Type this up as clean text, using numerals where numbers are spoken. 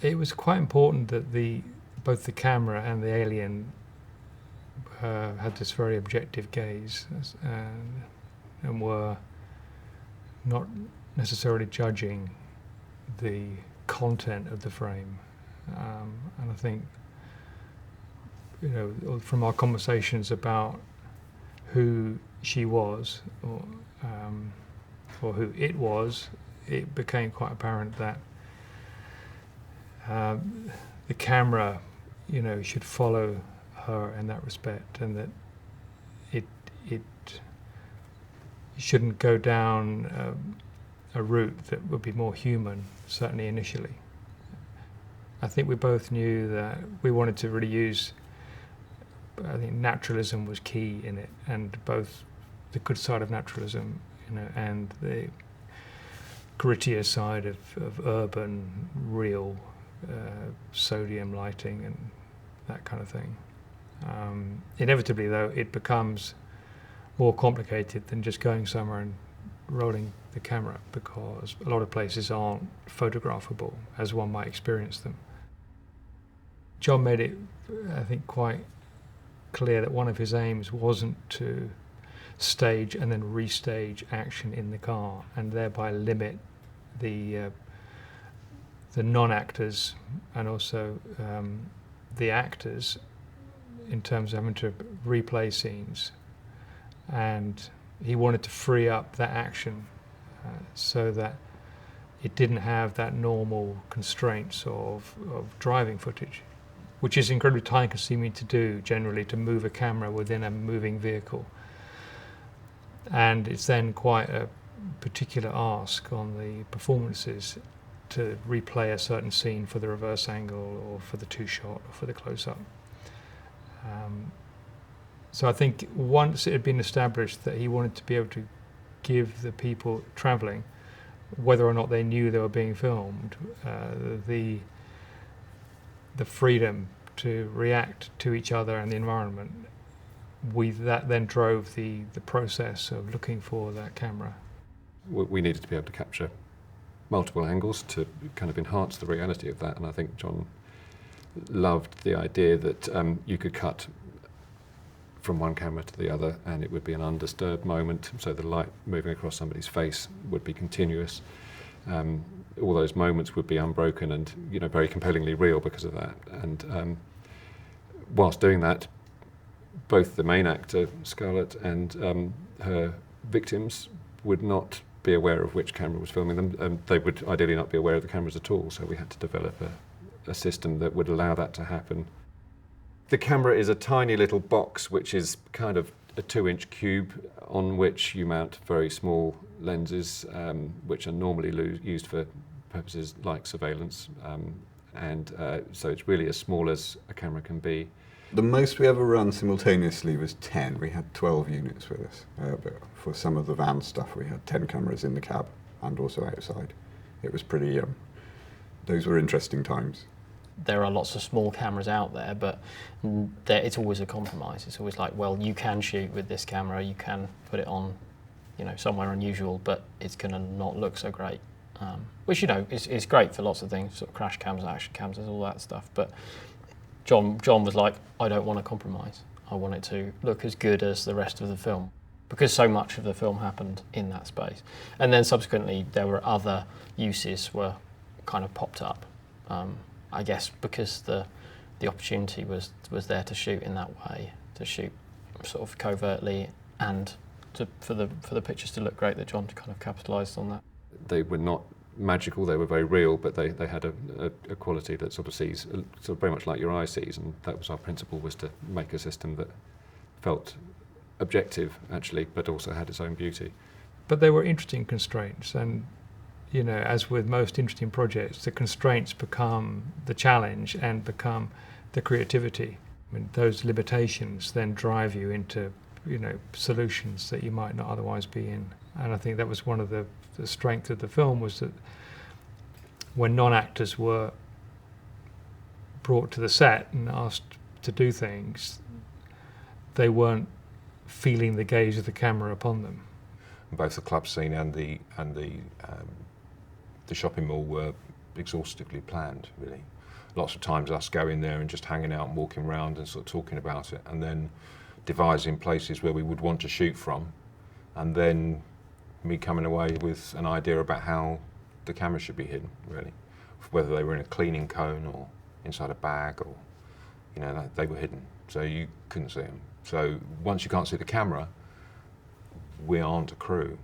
it was quite important that both the camera and the alien had this very objective gaze and were not necessarily judging the content of the frame. And I think, from our conversations about who she was or who it was, it became quite apparent that the camera, should follow her in that respect, and that it shouldn't go down a route that would be more human, certainly initially. I think we both knew that we wanted to really use, I think naturalism was key in it, and both the good side of naturalism, and the grittier side of urban, real sodium lighting and that kind of thing. Inevitably, though, it becomes more complicated than just going somewhere and rolling the camera, because a lot of places aren't photographable as one might experience them. John made it, I think, quite clear that one of his aims wasn't to stage and then restage action in the car and thereby limit the non-actors and also the actors in terms of having to replay scenes. And he wanted to free up that action so that it didn't have that normal constraints of driving footage, which is incredibly time consuming to do generally, to move a camera within a moving vehicle. And it's then quite a particular ask on the performances to replay a certain scene for the reverse angle or for the two-shot or for the close-up. So I think once it had been established that he wanted to be able to give the people travelling, whether or not they knew they were being filmed, the freedom to react to each other and the environment, that then drove the process of looking for that camera. We needed to be able to capture multiple angles to kind of enhance the reality of that, and I think John loved the idea that you could cut from one camera to the other and it would be an undisturbed moment, so the light moving across somebody's face would be continuous. All those moments would be unbroken and very compellingly real because of that. And whilst doing that, both the main actor, Scarlett, and her victims would not be aware of which camera was filming them. They would ideally not be aware of the cameras at all, so we had to develop a system that would allow that to happen. The camera is a tiny little box which is kind of a 2-inch cube on which you mount very small lenses which are normally used for purposes like surveillance, so it's really as small as a camera can be. The most we ever ran simultaneously was 10. We had 12 units with us, but for some of the van stuff we had 10 cameras in the cab and also outside. It was pretty, those were interesting times. There are lots of small cameras out there, but it's always a compromise. It's always like, well, you can shoot with this camera, you can put it on, somewhere unusual, but it's going to not look so great. Which, is great for lots of things, sort of crash cams, action cams, all that stuff. But John was like, I don't want to compromise. I want it to look as good as the rest of the film, because so much of the film happened in that space. And then subsequently, there were other uses were kind of popped up. I guess because the opportunity was there to shoot in that way, to shoot sort of covertly, and for the pictures to look great, that John kind of capitalised on that. They were not magical, they were very real, but they had a quality that sort of sees, sort of very much like your eye sees, and that was our principle, was to make a system that felt objective actually, but also had its own beauty. But they were interesting constraints, and as with most interesting projects, the constraints become the challenge and become the creativity. I mean, those limitations then drive you into, solutions that you might not otherwise be in. And I think that was one of the strengths of the film, was that when non-actors were brought to the set and asked to do things, they weren't feeling the gaze of the camera upon them. Both the club scene and the shopping mall were exhaustively planned, really. Lots of times us going there and just hanging out and walking around and sort of talking about it, and then devising places where we would want to shoot from, and then me coming away with an idea about how the camera should be hidden, really. Whether they were in a cleaning cone or inside a bag, or, you know, they were hidden, so you couldn't see them. So once you can't see the camera, we aren't a crew.